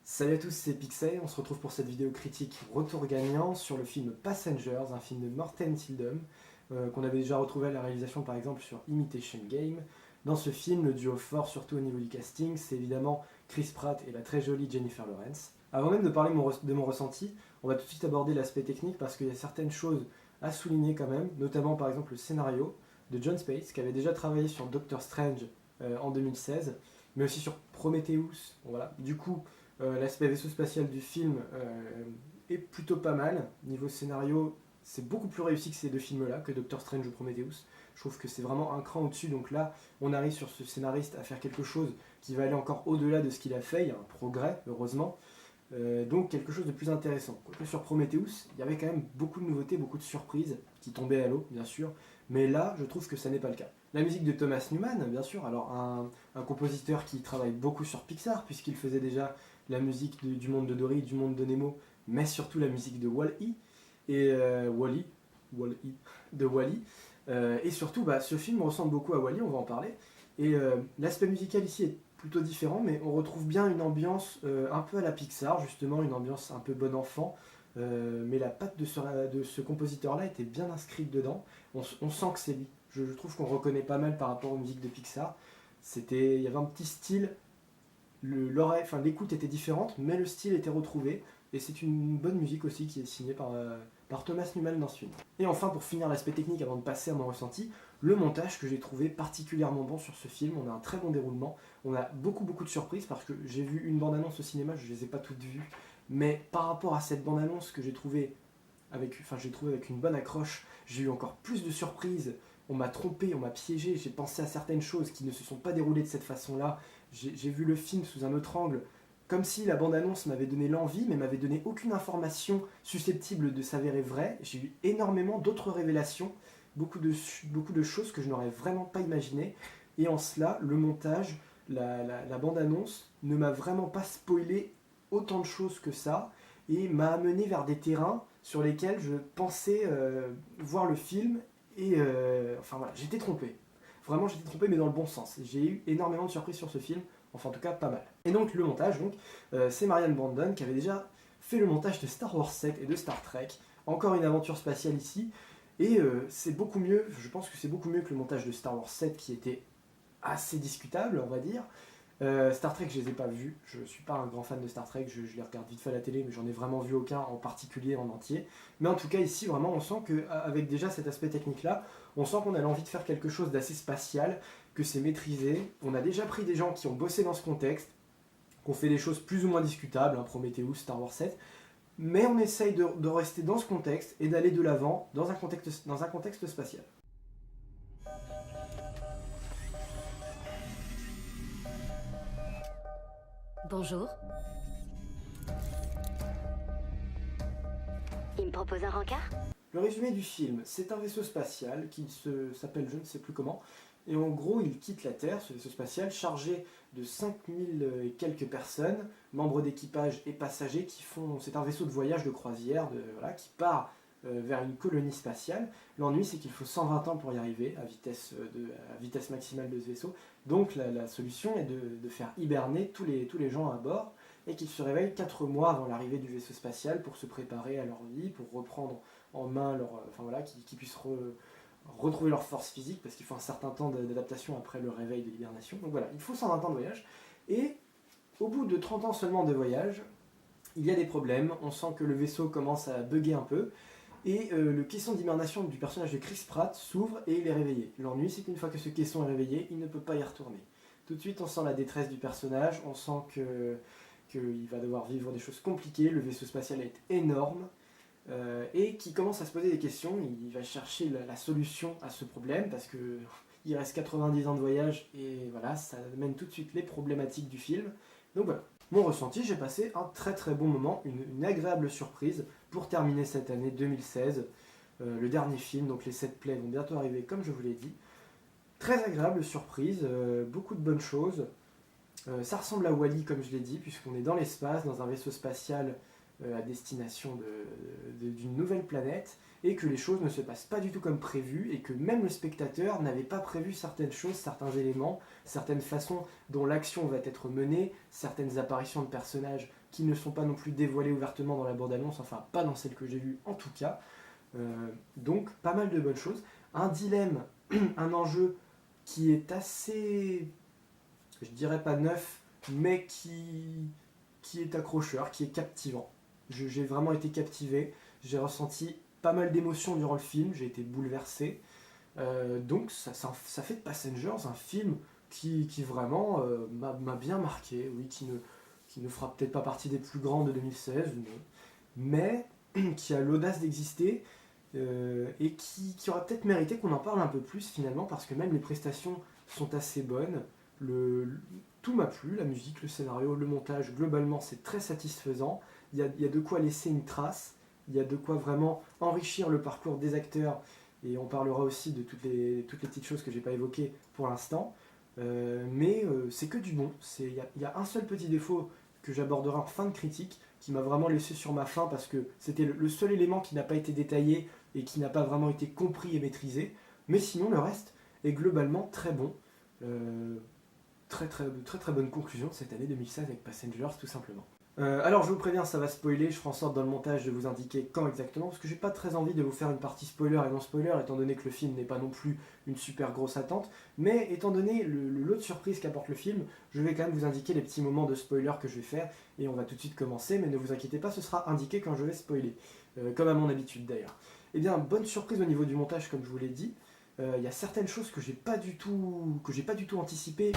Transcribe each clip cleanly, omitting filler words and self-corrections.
Salut à tous, c'est Pixel, on se retrouve pour cette vidéo critique retour gagnant sur le film Passengers, un film de Morten Tildum, qu'on avait déjà retrouvé à la réalisation par exemple sur Imitation Game. Dans ce film, le duo fort, surtout au niveau du casting, c'est évidemment Chris Pratt et la très jolie Jennifer Lawrence. Avant même de parler de mon ressenti, on va tout de suite aborder l'aspect technique parce qu'il y a certaines choses à souligner quand même, notamment par exemple le scénario de Jon Spaihts, qui avait déjà travaillé sur Doctor Strange en 2016, mais aussi sur Prometheus. Voilà. Du coup, l'aspect vaisseau spatial du film est plutôt pas mal. Niveau scénario, c'est beaucoup plus réussi que ces deux films-là, que Doctor Strange ou Prometheus. Je trouve que c'est vraiment un cran au-dessus. Donc là, on arrive sur ce scénariste à faire quelque chose qui va aller encore au-delà de ce qu'il a fait. Il y a un progrès, heureusement. Donc quelque chose de plus intéressant. Quoique sur Prometheus, il y avait quand même beaucoup de nouveautés, beaucoup de surprises qui tombaient à l'eau, bien sûr. Mais là, je trouve que ça n'est pas le cas. La musique de Thomas Newman, bien sûr, alors un compositeur qui travaille beaucoup sur Pixar, puisqu'il faisait déjà la musique du monde de Dory, du monde de Nemo, mais surtout la musique de Wall-E, et Wall-E, de Wall-E. Et surtout, ce film ressemble beaucoup à Wall-E, on va en parler. Et l'aspect musical ici est plutôt différent, mais on retrouve bien une ambiance un peu à la Pixar, justement, une ambiance un peu bon enfant. Mais la patte de ce compositeur-là était bien inscrite dedans. On sent que c'est lui. Je trouve qu'on reconnaît pas mal par rapport aux musiques de Pixar. Il y avait un petit style, l'écoute était différente, mais le style était retrouvé. Et c'est une bonne musique aussi qui est signée par Thomas Newman dans ce film. Et enfin, pour finir l'aspect technique avant de passer à mon ressenti, le montage que j'ai trouvé particulièrement bon sur ce film. On a un très bon déroulement, on a beaucoup de surprises parce que j'ai vu une bande-annonce au cinéma, je ne les ai pas toutes vues, mais par rapport à cette bande-annonce que j'ai trouvé avec une bonne accroche, j'ai eu encore plus de surprises. On m'a trompé, on m'a piégé, j'ai pensé à certaines choses qui ne se sont pas déroulées de cette façon-là. J'ai vu le film sous un autre angle, comme si la bande-annonce m'avait donné l'envie, mais m'avait donné aucune information susceptible de s'avérer vraie. J'ai eu énormément d'autres révélations, beaucoup de choses que je n'aurais vraiment pas imaginées. Et en cela, le montage, la bande-annonce ne m'a vraiment pas spoilé autant de choses que ça, et m'a amené vers des terrains sur lesquels je pensais voir le film, et enfin voilà, j'étais trompé. Vraiment, j'étais trompé, mais dans le bon sens. J'ai eu énormément de surprises sur ce film, enfin en tout cas pas mal. Et donc le montage, c'est Marianne Brandon qui avait déjà fait le montage de Star Wars 7 et de Star Trek. Encore une aventure spatiale ici, et c'est beaucoup mieux, je pense que c'est beaucoup mieux que le montage de Star Wars 7 qui était assez discutable, on va dire. Star Trek, je les ai pas vus. Je suis pas un grand fan de Star Trek. Je les regarde vite fait à la télé, mais j'en ai vraiment vu aucun en particulier en entier. Mais en tout cas, ici, vraiment, on sent qu'avec déjà cet aspect technique-là, on sent qu'on a l'envie de faire quelque chose d'assez spatial, que c'est maîtrisé. On a déjà pris des gens qui ont bossé dans ce contexte, qui ont fait des choses plus ou moins discutables, Prometheus, Star Wars 7. Mais on essaye de rester dans ce contexte et d'aller de l'avant dans un contexte spatial. Bonjour. Il me propose un rencard ? Le résumé du film, c'est un vaisseau spatial qui s'appelle je ne sais plus comment, et en gros il quitte la Terre, ce vaisseau spatial, chargé de 5000 et quelques personnes, membres d'équipage et passagers c'est un vaisseau de voyage de croisière, qui part vers une colonie spatiale. L'ennui c'est qu'il faut 120 ans pour y arriver, à vitesse maximale de ce vaisseau, donc la solution est de faire hiberner tous les gens à bord, et qu'ils se réveillent 4 mois avant l'arrivée du vaisseau spatial pour se préparer à leur vie, pour reprendre en main qu'ils puissent retrouver leur force physique, parce qu'il faut un certain temps d'adaptation après le réveil de l'hibernation. Donc voilà, il faut 120 ans de voyage, et au bout de 30 ans seulement de voyage, il y a des problèmes, on sent que le vaisseau commence à bugger un peu, et le caisson d'hibernation du personnage de Chris Pratt s'ouvre et il est réveillé. L'ennui c'est qu'une fois que ce caisson est réveillé, il ne peut pas y retourner. Tout de suite on sent la détresse du personnage, on sent qu'il va devoir vivre des choses compliquées, le vaisseau spatial est énorme, et qui commence à se poser des questions. Il va chercher la solution à ce problème, parce qu'il reste 90 ans de voyage, et voilà, ça amène tout de suite les problématiques du film. Donc voilà, mon ressenti, j'ai passé un très bon moment, une agréable surprise pour terminer cette année 2016. Le dernier film, donc les 7 plays vont bientôt arriver comme je vous l'ai dit. Très agréable surprise, beaucoup de bonnes choses. Ça ressemble à Wall-E comme je l'ai dit, puisqu'on est dans l'espace, dans un vaisseau spatial à destination d'une nouvelle planète, et que les choses ne se passent pas du tout comme prévu, et que même le spectateur n'avait pas prévu certaines choses, certains éléments, certaines façons dont l'action va être menée, certaines apparitions de personnages qui ne sont pas non plus dévoilés ouvertement dans la bande-annonce, enfin pas dans celle que j'ai vue en tout cas. Donc pas mal de bonnes choses. Un dilemme, un enjeu qui est assez, je dirais pas neuf, mais qui est accrocheur, qui est captivant. J'ai vraiment été captivé, j'ai ressenti pas mal d'émotions durant le film, j'ai été bouleversé. Donc ça fait de Passengers un film qui vraiment m'a bien marqué, oui, qui ne fera peut-être pas partie des plus grands de 2016, mais qui a l'audace d'exister et qui aura peut-être mérité qu'on en parle un peu plus finalement, parce que même les prestations sont assez bonnes. Tout m'a plu, la musique, le scénario, le montage, globalement c'est très satisfaisant. Il y a de quoi laisser une trace, il y a de quoi vraiment enrichir le parcours des acteurs, et on parlera aussi de toutes les petites choses que j'ai pas évoquées pour l'instant. Mais c'est que du bon. Il y a un seul petit défaut que j'aborderai en fin de critique, qui m'a vraiment laissé sur ma faim parce que c'était le seul élément qui n'a pas été détaillé et qui n'a pas vraiment été compris et maîtrisé. Mais sinon, le reste est globalement très bon. Très bonne conclusion de cette année 2016 avec Passengers, tout simplement. Alors je vous préviens, ça va spoiler, je ferai en sorte dans le montage de vous indiquer quand exactement, parce que j'ai pas très envie de vous faire une partie spoiler et non spoiler, étant donné que le film n'est pas non plus une super grosse attente, mais étant donné le lot de surprises qu'apporte le film, je vais quand même vous indiquer les petits moments de spoiler que je vais faire, et on va tout de suite commencer, mais ne vous inquiétez pas, ce sera indiqué quand je vais spoiler, comme à mon habitude d'ailleurs. Eh bien, bonne surprise au niveau du montage, comme je vous l'ai dit, il y a certaines choses que j'ai pas du tout anticipées.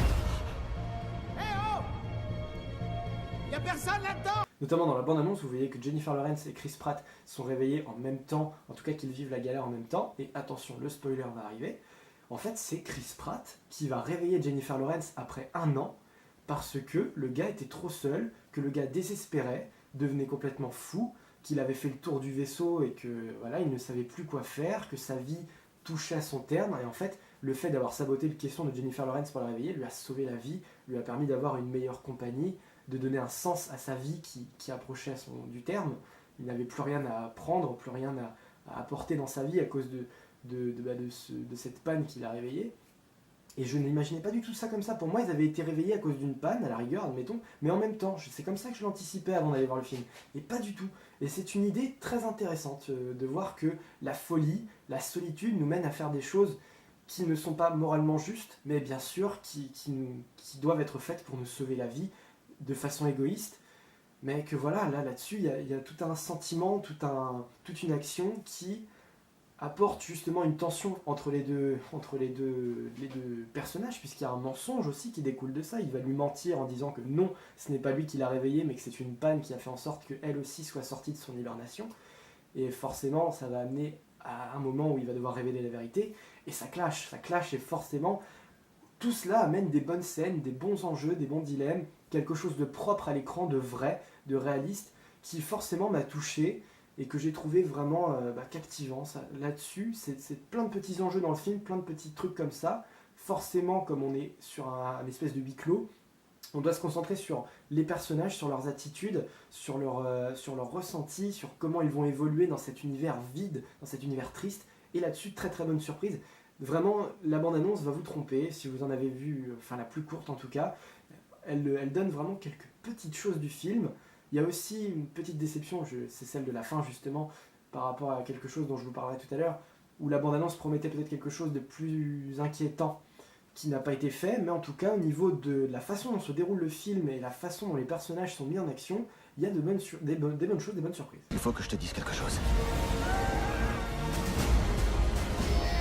Y'a personne là-dedans! Notamment dans la bande-annonce, vous voyez que Jennifer Lawrence et Chris Pratt sont réveillés en même temps, en tout cas qu'ils vivent la galère en même temps, et attention, le spoiler va arriver. En fait, c'est Chris Pratt qui va réveiller Jennifer Lawrence après 1 an, parce que le gars était trop seul, que le gars désespérait, devenait complètement fou, qu'il avait fait le tour du vaisseau et que voilà, il ne savait plus quoi faire, que sa vie touchait à son terme, et en fait, le fait d'avoir saboté le caisson de Jennifer Lawrence pour la réveiller lui a sauvé la vie, lui a permis d'avoir une meilleure compagnie, de donner un sens à sa vie qui approchait du terme. Il n'avait plus rien à apprendre, plus rien à apporter dans sa vie à cause de cette panne qui l'a réveillé. Et je n'imaginais pas du tout ça comme ça. Pour moi, ils avaient été réveillés à cause d'une panne, à la rigueur, admettons, mais en même temps, c'est comme ça que je l'anticipais avant d'aller voir le film. Et pas du tout. Et c'est une idée très intéressante de voir que la folie, la solitude nous mène à faire des choses qui ne sont pas moralement justes, mais bien sûr qui doivent être faites pour nous sauver la vie, de façon égoïste, mais que voilà, là-dessus, il y a tout un sentiment, toute une action qui apporte justement une tension entre les deux personnages, puisqu'il y a un mensonge aussi qui découle de ça. Il va lui mentir en disant que non, ce n'est pas lui qui l'a réveillée, mais que c'est une panne qui a fait en sorte qu'elle aussi soit sortie de son hibernation. Et forcément, ça va amener à un moment où il va devoir révéler la vérité, et ça clash, et forcément, tout cela amène des bonnes scènes, des bons enjeux, des bons dilemmes, quelque chose de propre à l'écran, de vrai, de réaliste, qui forcément m'a touché et que j'ai trouvé vraiment captivant. Là-dessus, c'est plein de petits enjeux dans le film, plein de petits trucs comme ça. Forcément, comme on est sur un espèce de huis clos, on doit se concentrer sur les personnages, sur leurs attitudes, sur leurs ressentis, sur comment ils vont évoluer dans cet univers vide, dans cet univers triste. Et là-dessus, très très bonne surprise. Vraiment, la bande-annonce va vous tromper, si vous en avez vu, enfin la plus courte en tout cas. Elle donne vraiment quelques petites choses du film. Il y a aussi une petite déception, c'est celle de la fin justement, par rapport à quelque chose dont je vous parlerai tout à l'heure, où la bande-annonce promettait peut-être quelque chose de plus inquiétant qui n'a pas été fait, mais en tout cas au niveau de la façon dont se déroule le film et la façon dont les personnages sont mis en action, il y a des bonnes choses, des bonnes surprises. Il faut que je te dise quelque chose.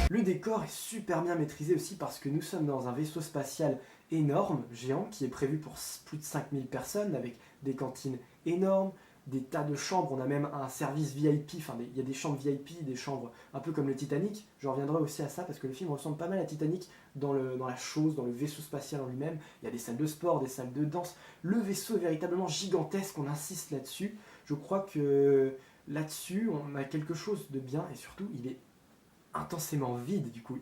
Le décor est super bien maîtrisé aussi parce que nous sommes dans un vaisseau spatial énorme, géant, qui est prévu pour plus de 5000 personnes, avec des cantines énormes, des tas de chambres, on a même un service VIP, enfin il y a des chambres VIP, des chambres un peu comme le Titanic, je reviendrai aussi à ça parce que le film ressemble pas mal à Titanic dans la chose, dans le vaisseau spatial en lui-même, il y a des salles de sport, des salles de danse, le vaisseau est véritablement gigantesque, on insiste là-dessus, je crois que là-dessus on a quelque chose de bien et surtout il est intensément vide du coup.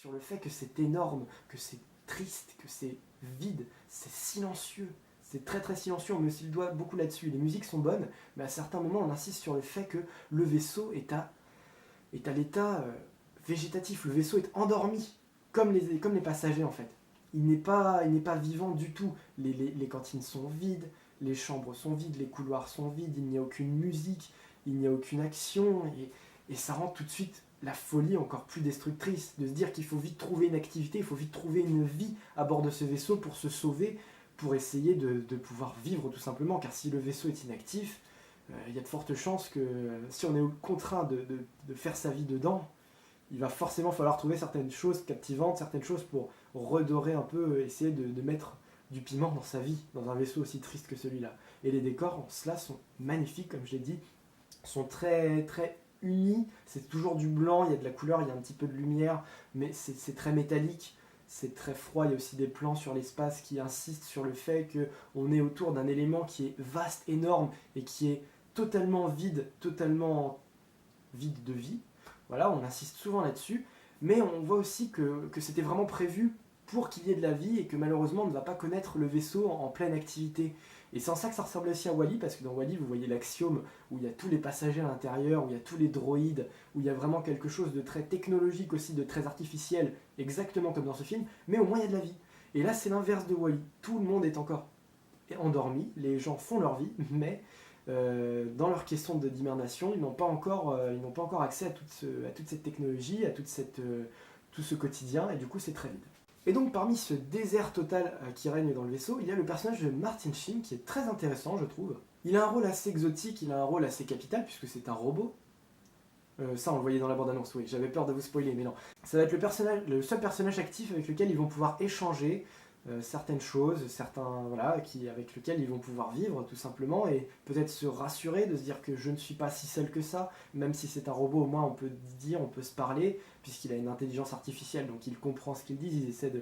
Sur le fait que c'est énorme, que c'est triste, que c'est vide, c'est silencieux, c'est très très silencieux, on met aussi le doigt beaucoup là-dessus. Les musiques sont bonnes, mais à certains moments on insiste sur le fait que le vaisseau est à l'état végétatif, le vaisseau est endormi. comme les passagers en fait. Il n'est pas vivant du tout. Les cantines sont vides, les chambres sont vides, les couloirs sont vides, il n'y a aucune musique, il n'y a aucune action, et ça rend tout de suite la folie encore plus destructrice, de se dire qu'il faut vite trouver une activité, il faut vite trouver une vie à bord de ce vaisseau pour se sauver, pour essayer de pouvoir vivre tout simplement, car si le vaisseau est inactif, il y a de fortes chances que si on est contraint de faire sa vie dedans, il va forcément falloir trouver certaines choses captivantes, certaines choses pour redorer un peu, essayer de mettre du piment dans sa vie, dans un vaisseau aussi triste que celui-là. Et les décors en cela sont magnifiques, comme je l'ai dit, sont très très unis, c'est toujours du blanc, il y a de la couleur, il y a un petit peu de lumière, mais c'est très métallique, c'est très froid, il y a aussi des plans sur l'espace qui insistent sur le fait qu'on est autour d'un élément qui est vaste, énorme, et qui est totalement vide de vie. Voilà, on insiste souvent là-dessus, mais on voit aussi que c'était vraiment prévu pour qu'il y ait de la vie et que malheureusement on ne va pas connaître le vaisseau en pleine activité. Et c'est en ça que ça ressemble aussi à Wall-E, parce que dans Wall-E vous voyez l'Axiome où il y a tous les passagers à l'intérieur, où il y a tous les droïdes, où il y a vraiment quelque chose de très technologique aussi, de très artificiel, exactement comme dans ce film, mais au moins il y a de la vie. Et là c'est l'inverse de Wall-E, tout le monde est encore endormi, les gens font leur vie, mais dans leur question d'hibernation, ils n'ont pas encore accès à toute cette technologie, à tout ce quotidien, et du coup c'est très vide. Et donc parmi ce désert total qui règne dans le vaisseau, il y a le personnage de Martin Sheen qui est très intéressant je trouve. Il a un rôle assez exotique, il a un rôle assez capital puisque c'est un robot. Ça on le voyait dans la bande-annonce, oui, j'avais peur de vous spoiler, mais non. Ça va être le seul personnage actif avec lequel ils vont pouvoir échanger certaines choses, avec lesquels ils vont pouvoir vivre tout simplement, et peut-être se rassurer, de se dire que je ne suis pas si seul que ça, même si c'est un robot, au moins on peut se parler, puisqu'il a une intelligence artificielle, donc il comprend ce qu'ils disent, ils essaient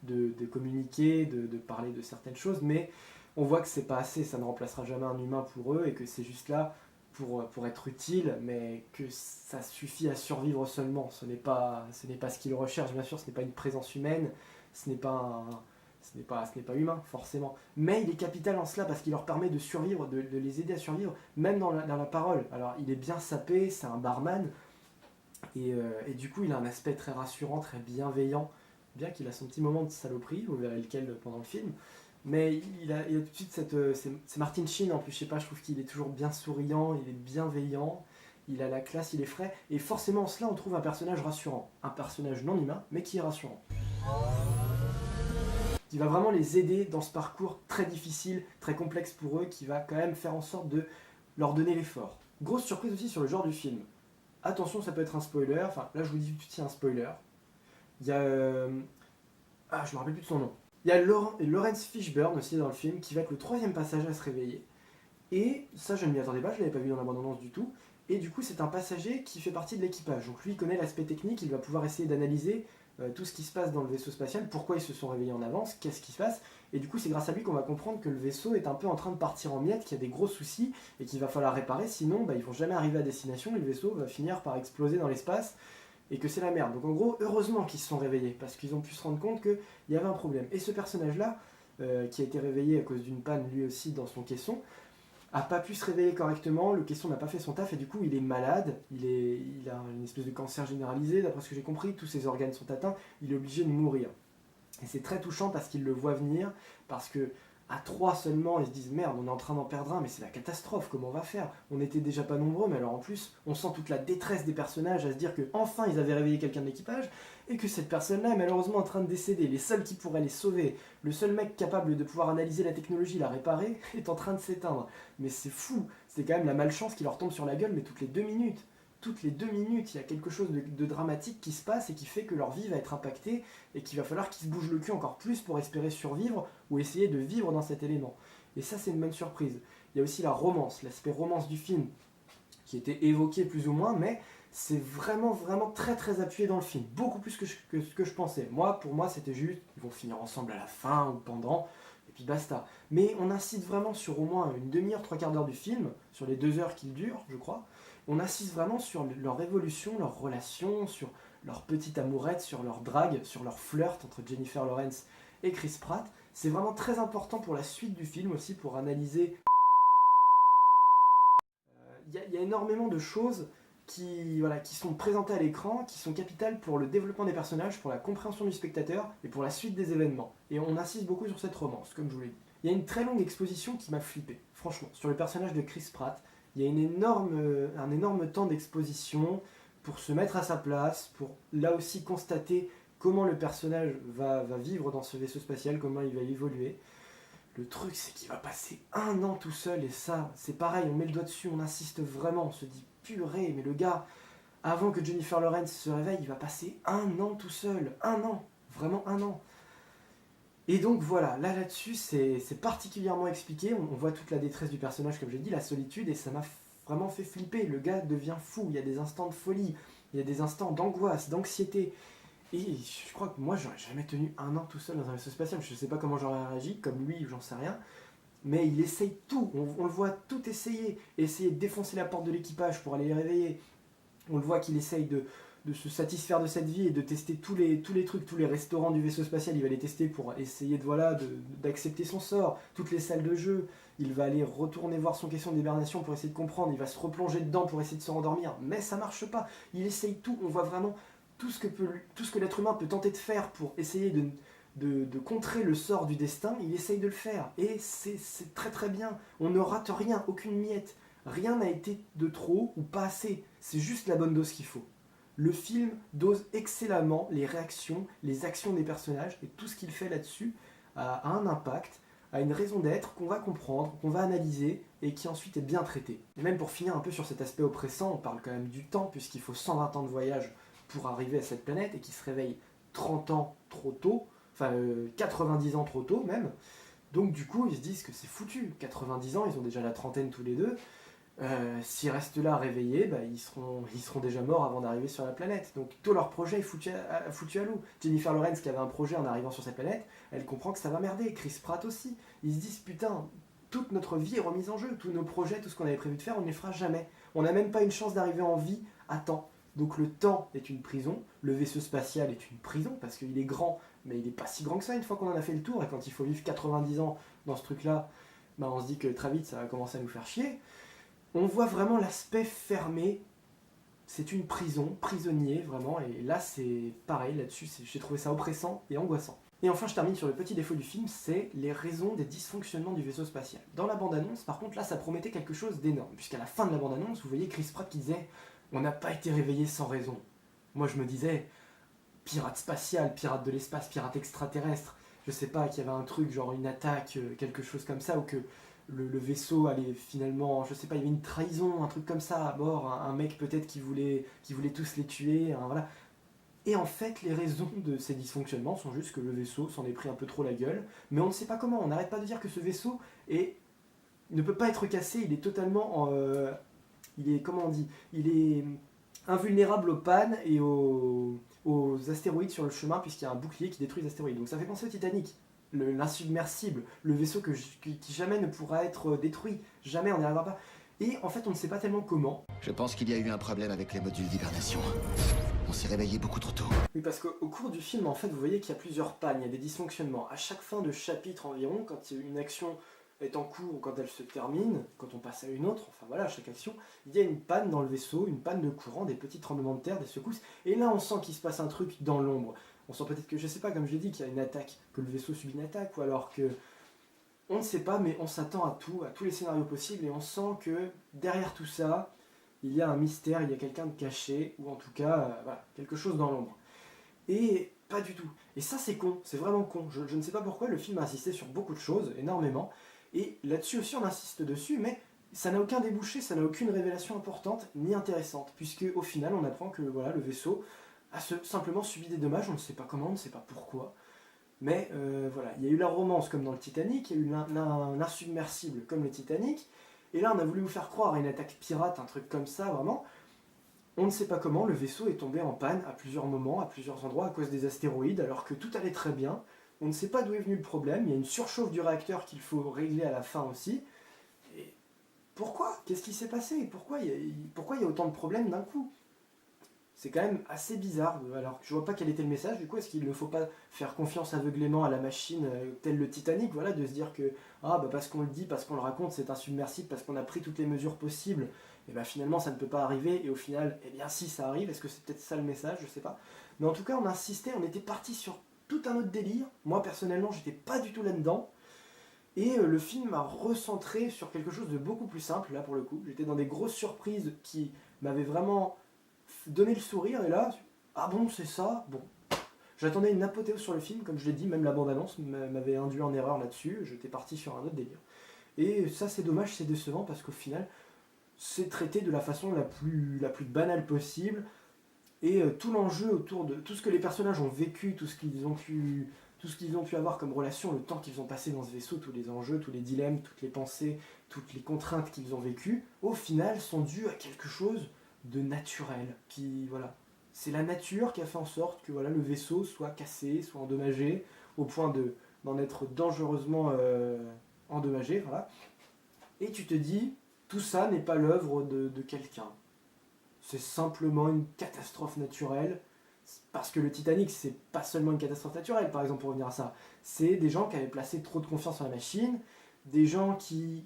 de communiquer, de parler de certaines choses, mais on voit que c'est pas assez, ça ne remplacera jamais un humain pour eux, et que c'est juste là pour être utile, mais que ça suffit à survivre seulement. Ce n'est pas ce qu'ils recherchent, bien sûr, ce n'est pas une présence humaine, ce n'est pas humain, forcément. Mais il est capital en cela parce qu'il leur permet de survivre, de les aider à survivre, même dans la parole. Alors, il est bien sapé, c'est un barman, et du coup, il a un aspect très rassurant, très bienveillant, bien qu'il a son petit moment de saloperie, vous verrez lequel pendant le film. Mais il a tout de suite c'est Martin Sheen en plus, je sais pas, je trouve qu'il est toujours bien souriant, il est bienveillant, il a la classe, il est frais, et forcément en cela on trouve un personnage rassurant, un personnage non humain, mais qui est rassurant. Qui va vraiment les aider dans ce parcours très difficile, très complexe pour eux, qui va quand même faire en sorte de leur donner l'effort. Grosse surprise aussi sur le genre du film. Attention, ça peut être un spoiler, enfin là je vous dis tout de suite un spoiler. Il y a... je me rappelle plus de son nom. Il y a Lawrence Fishburne aussi dans le film, qui va être le troisième passager à se réveiller. Et ça je ne m'y attendais pas, je ne l'avais pas vu dans la bande-annonce du tout. Et du coup c'est un passager qui fait partie de l'équipage. Donc lui il connaît l'aspect technique, il va pouvoir essayer d'analyser tout ce qui se passe dans le vaisseau spatial, pourquoi ils se sont réveillés en avance, qu'est-ce qui se passe, et du coup c'est grâce à lui qu'on va comprendre que le vaisseau est un peu en train de partir en miettes, qu'il y a des gros soucis, et qu'il va falloir réparer, sinon ils vont jamais arriver à destination, et le vaisseau va finir par exploser dans l'espace, et que c'est la merde. Donc en gros, heureusement qu'ils se sont réveillés, parce qu'ils ont pu se rendre compte qu'il y avait un problème. Et ce personnage-là, qui a été réveillé à cause d'une panne lui aussi dans son caisson, a pas pu se réveiller correctement, le caisson n'a pas fait son taf et du coup il est malade, il a une espèce de cancer généralisé, d'après ce que j'ai compris, tous ses organes sont atteints, il est obligé de mourir. Et c'est très touchant parce qu'il le voit venir, parce que à 3 seulement, ils se disent merde, on est en train d'en perdre un, mais c'est la catastrophe, comment on va faire? On était déjà pas nombreux, mais alors en plus, on sent toute la détresse des personnages à se dire que enfin ils avaient réveillé quelqu'un de l'équipage, et que cette personne-là est malheureusement en train de décéder. Les seuls qui pourraient les sauver, le seul mec capable de pouvoir analyser la technologie, la réparer, est en train de s'éteindre. Mais c'est fou, c'est quand même la malchance qui leur tombe sur la gueule, mais toutes les 2 minutes. Toutes les 2 minutes, il y a quelque chose de dramatique qui se passe et qui fait que leur vie va être impactée et qu'il va falloir qu'ils se bougent le cul encore plus pour espérer survivre ou essayer de vivre dans cet élément. Et ça, c'est une bonne surprise. Il y a aussi la romance, l'aspect romance du film qui était évoqué plus ou moins, mais c'est vraiment très très appuyé dans le film. Beaucoup plus que ce que je pensais. Pour moi, c'était juste, ils vont finir ensemble à la fin ou pendant, et puis basta. Mais on insiste vraiment sur au moins une demi-heure, 3/4 d'heure du film, sur les 2 heures qu'il dure, je crois. On insiste vraiment sur leur évolution, leur relation, sur leur petite amourette, sur leur drague, sur leur flirt entre Jennifer Lawrence et Chris Pratt. C'est vraiment très important pour la suite du film aussi, pour analyser. Il y a énormément de choses qui sont présentées à l'écran, qui sont capitales pour le développement des personnages, pour la compréhension du spectateur et pour la suite des événements. Et on insiste beaucoup sur cette romance, comme je vous l'ai dit. Il y a une très longue exposition qui m'a flippé, franchement, sur le personnage de Chris Pratt. Il y a un énorme temps d'exposition pour se mettre à sa place, pour là aussi constater comment le personnage va vivre dans ce vaisseau spatial, comment il va évoluer. Le truc, c'est qu'il va passer 1 an tout seul, et ça, c'est pareil, on met le doigt dessus, on insiste vraiment, on se dit purée, mais le gars, avant que Jennifer Lawrence se réveille, il va passer 1 an tout seul, 1 an, vraiment 1 an. Et donc voilà, là-dessus, c'est particulièrement expliqué, on voit toute la détresse du personnage, comme j'ai dit, la solitude, et ça m'a vraiment fait flipper. Le gars devient fou, il y a des instants de folie, il y a des instants d'angoisse, d'anxiété. Et je crois que moi, j'aurais jamais tenu 1 an tout seul dans un vaisseau spatial. Je sais pas comment j'aurais réagi, comme lui, ou j'en sais rien. Mais il essaye tout, on le voit tout essayer de défoncer la porte de l'équipage pour aller les réveiller. On le voit qu'il essaye de se satisfaire de cette vie et de tester tous les trucs, tous les restaurants du vaisseau spatial, il va les tester pour essayer d'accepter son sort, toutes les salles de jeu, il va aller retourner voir son question d'hibernation pour essayer de comprendre, il va se replonger dedans pour essayer de se rendormir, mais ça marche pas, il essaye tout, on voit vraiment tout ce que l'être humain peut tenter de faire pour essayer de contrer le sort du destin, il essaye de le faire, et c'est très très bien, on ne rate rien, aucune miette, rien n'a été de trop ou pas assez, c'est juste la bonne dose qu'il faut. Le film dose excellemment les réactions, les actions des personnages et tout ce qu'il fait là-dessus a un impact, a une raison d'être qu'on va comprendre, qu'on va analyser et qui ensuite est bien traité. Et même pour finir un peu sur cet aspect oppressant, on parle quand même du temps puisqu'il faut 120 ans de voyage pour arriver à cette planète et qui se réveille 30 ans trop tôt, enfin 90 ans trop tôt même. Donc du coup ils se disent que c'est foutu, 90 ans, ils ont déjà la trentaine tous les deux. S'ils restent là réveillés, bah, ils seront déjà morts avant d'arriver sur la planète. Donc tout leur projet est foutu à l'eau. Jennifer Lawrence qui avait un projet en arrivant sur cette planète, elle comprend que ça va merder. Chris Pratt aussi. Ils se disent putain, toute notre vie est remise en jeu. Tous nos projets, tout ce qu'on avait prévu de faire, on ne les fera jamais. On n'a même pas une chance d'arriver en vie à temps. Donc le temps est une prison, le vaisseau spatial est une prison parce qu'il est grand, mais il n'est pas si grand que ça une fois qu'on en a fait le tour. Et quand il faut vivre 90 ans dans ce truc-là, bah, on se dit que très vite ça va commencer à nous faire chier. On voit vraiment l'aspect fermé, c'est une prison, prisonnier vraiment, et là c'est pareil, là-dessus j'ai trouvé ça oppressant et angoissant. Et enfin je termine sur le petit défaut du film, c'est les raisons des dysfonctionnements du vaisseau spatial. Dans la bande-annonce, par contre là ça promettait quelque chose d'énorme, puisqu'à la fin de la bande-annonce, vous voyez Chris Pratt qui disait « On n'a pas été réveillé sans raison ». Moi je me disais « Pirate spatial, pirate de l'espace, pirate extraterrestre », je sais pas, qu'il y avait un truc genre une attaque, quelque chose comme ça, ou que le vaisseau allait finalement, je sais pas, il y avait une trahison, un truc comme ça à bord, un mec peut-être qui voulait tous les tuer, voilà. Et en fait, les raisons de ces dysfonctionnements sont juste que le vaisseau s'en est pris un peu trop la gueule, mais on ne sait pas comment, on n'arrête pas de dire que ce vaisseau ne peut pas être cassé, il est totalement, comment on dit, il est invulnérable aux pannes et aux astéroïdes sur le chemin, puisqu'il y a un bouclier qui détruit les astéroïdes. Donc ça fait penser au Titanic. L'insubmersible, le vaisseau qui jamais ne pourra être détruit, jamais on n'y arrivera pas. Et en fait on ne sait pas tellement comment. Je pense qu'il y a eu un problème avec les modules d'hibernation. On s'est réveillé beaucoup trop tôt. Oui, parce qu'au cours du film, en fait, vous voyez qu'il y a plusieurs pannes, il y a des dysfonctionnements. À chaque fin de chapitre environ, quand une action est en cours ou quand elle se termine, quand on passe à une autre, enfin voilà, à chaque action, il y a une panne dans le vaisseau, une panne de courant, des petits tremblements de terre, des secousses, et là on sent qu'il se passe un truc dans l'ombre. On sent peut-être que, je sais pas, comme je l'ai dit, qu'il y a une attaque, que le vaisseau subit une attaque, ou alors que... On ne sait pas, mais on s'attend à tout, à tous les scénarios possibles, et on sent que derrière tout ça, il y a un mystère, il y a quelqu'un de caché, ou en tout cas, voilà, quelque chose dans l'ombre. Et pas du tout. Et ça c'est con, c'est vraiment con. Je ne sais pas pourquoi, le film a insisté sur beaucoup de choses, énormément, et là-dessus aussi on insiste dessus, mais ça n'a aucun débouché, ça n'a aucune révélation importante, ni intéressante, puisque au final on apprend que voilà, le vaisseau a simplement subi des dommages, on ne sait pas comment, on ne sait pas pourquoi. Mais voilà, il y a eu la romance comme dans le Titanic, il y a eu un insubmersible comme le Titanic, et là on a voulu vous faire croire à une attaque pirate, un truc comme ça, vraiment. On ne sait pas comment, le vaisseau est tombé en panne à plusieurs moments, à plusieurs endroits, à cause des astéroïdes, alors que tout allait très bien. On ne sait pas d'où est venu le problème, il y a une surchauffe du réacteur qu'il faut régler à la fin aussi. Et pourquoi? Qu'est-ce qui s'est passé? Pourquoi il y a autant de problèmes d'un coup? C'est quand même assez bizarre, alors je vois pas quel était le message, du coup est-ce qu'il ne faut pas faire confiance aveuglément à la machine tel le Titanic, voilà, de se dire que parce qu'on le dit, parce qu'on le raconte, c'est insubmersible, parce qu'on a pris toutes les mesures possibles, et bah finalement ça ne peut pas arriver, et au final, eh bien si ça arrive, est-ce que c'est peut-être ça le message, je sais pas. Mais en tout cas on insistait, on était parti sur tout un autre délire, moi personnellement j'étais pas du tout là-dedans, et le film m'a recentré sur quelque chose de beaucoup plus simple, là pour le coup, j'étais dans des grosses surprises qui m'avaient vraiment donné le sourire, et là, ah bon c'est ça, bon. J'attendais une apothéose sur le film, comme je l'ai dit, même la bande-annonce m'avait induit en erreur là-dessus, j'étais parti sur un autre délire. Et ça c'est dommage, c'est décevant, parce qu'au final, c'est traité de la façon la plus banale possible, et tout l'enjeu autour de tout ce que les personnages ont vécu, tout ce qu'ils ont pu avoir comme relation, le temps qu'ils ont passé dans ce vaisseau, tous les enjeux, tous les dilemmes, toutes les pensées, toutes les contraintes qu'ils ont vécues, au final sont dus à quelque chose de naturel, qui, voilà, c'est la nature qui a fait en sorte que voilà, le vaisseau soit cassé, soit endommagé, au point d'en être dangereusement endommagé, voilà. Et tu te dis, tout ça n'est pas l'œuvre de quelqu'un. C'est simplement une catastrophe naturelle, parce que le Titanic, c'est pas seulement une catastrophe naturelle, par exemple, pour revenir à ça. C'est des gens qui avaient placé trop de confiance en la machine, des gens qui...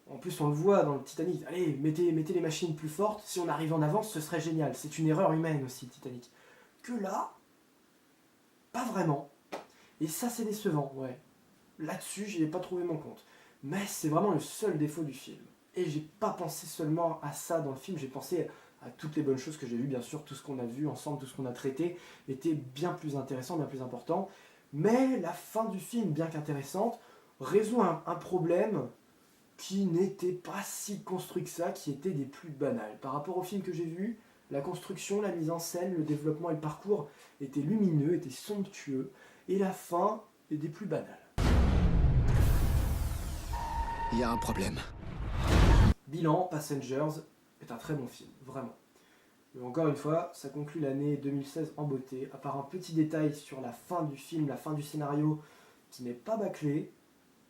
En plus, on le voit dans le Titanic. Allez, mettez les machines plus fortes. Si on arrive en avance, ce serait génial. C'est une erreur humaine aussi, le Titanic. Que là, pas vraiment. Et ça, c'est décevant, ouais. Là-dessus, j'y ai pas trouvé mon compte. Mais c'est vraiment le seul défaut du film. Et j'ai pas pensé seulement à ça dans le film, j'ai pensé à toutes les bonnes choses que j'ai vues. Bien sûr, tout ce qu'on a vu ensemble, tout ce qu'on a traité, était bien plus intéressant, bien plus important. Mais la fin du film, bien qu'intéressante, résout un problème qui n'était pas si construit que ça, qui était des plus banals. Par rapport au film que j'ai vu, la construction, la mise en scène, le développement et le parcours étaient lumineux, étaient somptueux, et la fin est des plus banales. Il y a un problème. Bilan, Passengers est un très bon film, vraiment. Mais encore une fois, ça conclut l'année 2016 en beauté, à part un petit détail sur la fin du film, la fin du scénario, qui n'est pas bâclé,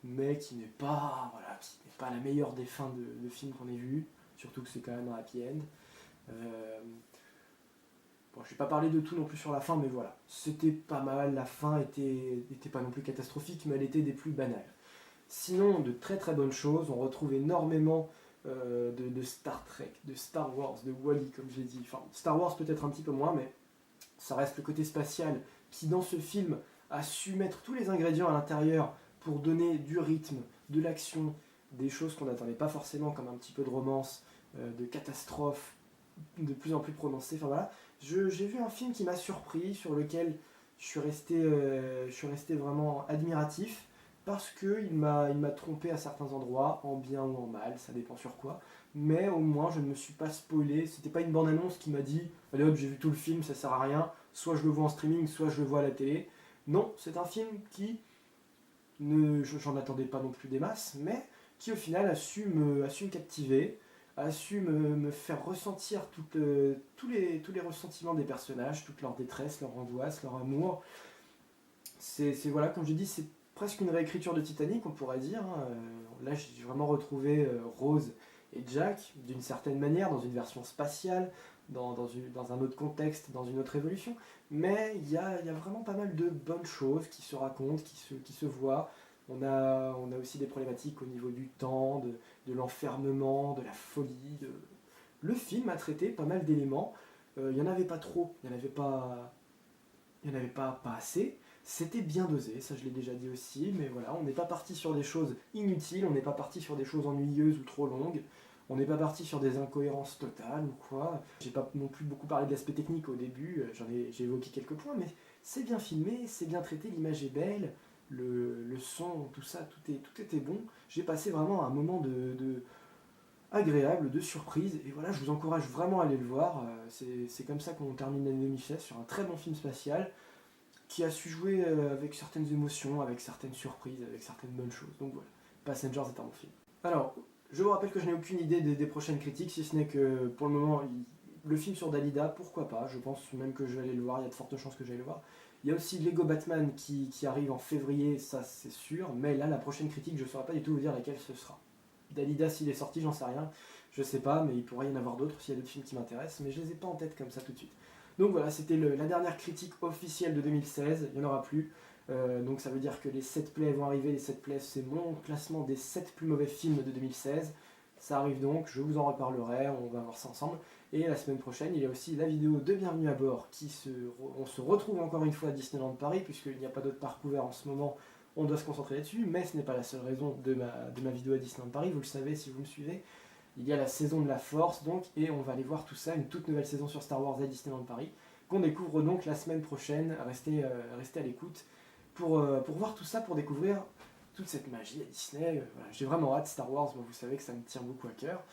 mais qui n'est pas, voilà, qui n'est pas la meilleure des fins de films qu'on ait vu, surtout que c'est quand même un happy end. Bon, je vais pas parler de tout non plus sur la fin, mais voilà, c'était pas mal, la fin était pas non plus catastrophique, mais elle était des plus banales. Sinon, de très très bonnes choses, on retrouve énormément de Star Trek, de Star Wars, de Wall-E, comme je l'ai dit. Enfin, Star Wars peut-être un petit peu moins, mais ça reste le côté spatial qui, dans ce film, a su mettre tous les ingrédients à l'intérieur pour donner du rythme, de l'action, des choses qu'on n'attendait pas forcément, comme un petit peu de romance, de catastrophe, de plus en plus prononcée. Enfin voilà, j'ai vu un film qui m'a surpris, sur lequel je suis resté vraiment admiratif, parce qu'il m'a trompé à certains endroits, en bien ou en mal, ça dépend sur quoi, mais au moins je ne me suis pas spoilé, c'était pas une bande-annonce qui m'a dit « Allez hop, j'ai vu tout le film, ça sert à rien, soit je le vois en streaming, soit je le vois à la télé ». Non, c'est un film qui, j'en attendais pas non plus des masses, mais qui au final a su me captiver, a su me faire ressentir tous les ressentiments des personnages, toute leur détresse, leur angoisse, leur amour. C'est voilà, comme je dis, c'est presque une réécriture de Titanic, on pourrait dire. Hein. Là, j'ai vraiment retrouvé Rose et Jack, d'une certaine manière, dans une version spatiale, dans un autre contexte, dans une autre évolution. Mais il y a vraiment pas mal de bonnes choses qui se racontent, qui se voient. On a aussi des problématiques au niveau du temps, de l'enfermement, de la folie. Le film a traité pas mal d'éléments. Il n'y en avait pas trop, il n'y en avait pas assez. C'était bien dosé, ça je l'ai déjà dit aussi, mais voilà, on n'est pas parti sur des choses inutiles, on n'est pas parti sur des choses ennuyeuses ou trop longues, on n'est pas parti sur des incohérences totales ou quoi. J'ai pas non plus beaucoup parlé de l'aspect technique au début, j'ai évoqué quelques points, mais c'est bien filmé, c'est bien traité, l'image est belle, le son, tout ça, tout était bon. J'ai passé vraiment un moment agréable, de surprise, et voilà, je vous encourage vraiment à aller le voir. C'est comme ça qu'on termine l'année 2016 sur un très bon film spatial, qui a su jouer avec certaines émotions, avec certaines surprises, avec certaines bonnes choses. Donc voilà, Passengers est un bon film. Alors, je vous rappelle que je n'ai aucune idée des prochaines critiques, si ce n'est que pour le moment, le film sur Dalida, pourquoi pas, je pense même que je vais aller le voir, il y a de fortes chances que j'aille le voir. Il y a aussi Lego Batman qui arrive en février, ça c'est sûr, mais là la prochaine critique, je ne saurais pas du tout vous dire laquelle ce sera. Dalida, s'il est sorti, j'en sais rien, je sais pas, mais il pourrait y en avoir d'autres s'il y a d'autres films qui m'intéressent, mais je les ai pas en tête comme ça tout de suite. Donc voilà, c'était la dernière critique officielle de 2016, il n'y en aura plus. Donc ça veut dire que les 7 plays vont arriver, les 7 plays c'est mon classement des 7 plus mauvais films de 2016. Ça arrive donc, je vous en reparlerai, on va voir ça ensemble. Et la semaine prochaine, il y a aussi la vidéo de Bienvenue à bord, on se retrouve encore une fois à Disneyland Paris, puisqu'il n'y a pas d'autres parcs ouverts en ce moment, on doit se concentrer là-dessus, mais ce n'est pas la seule raison de ma vidéo à Disneyland Paris, vous le savez si vous me suivez. Il y a la saison de la Force, donc, et on va aller voir tout ça, une toute nouvelle saison sur Star Wars à Disneyland Paris, qu'on découvre donc la semaine prochaine. Restez à l'écoute pour voir tout ça, pour découvrir toute cette magie à Disney. Voilà. J'ai vraiment hâte. Star Wars, moi, vous savez que ça me tient beaucoup à cœur.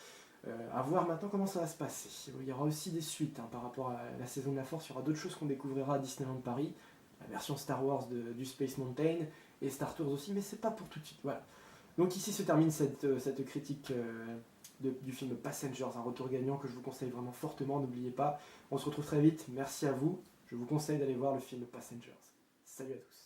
À voir maintenant comment ça va se passer. Il y aura aussi des suites par rapport à la saison de la Force. Il y aura d'autres choses qu'on découvrira à Disneyland Paris, la version Star Wars du Space Mountain et Star Tours aussi, mais c'est pas pour tout de suite. Voilà. Donc ici se termine cette critique du film Passengers, un retour gagnant que je vous conseille vraiment fortement, n'oubliez pas. On se retrouve très vite, merci à vous. Je vous conseille d'aller voir le film Passengers. Salut à tous.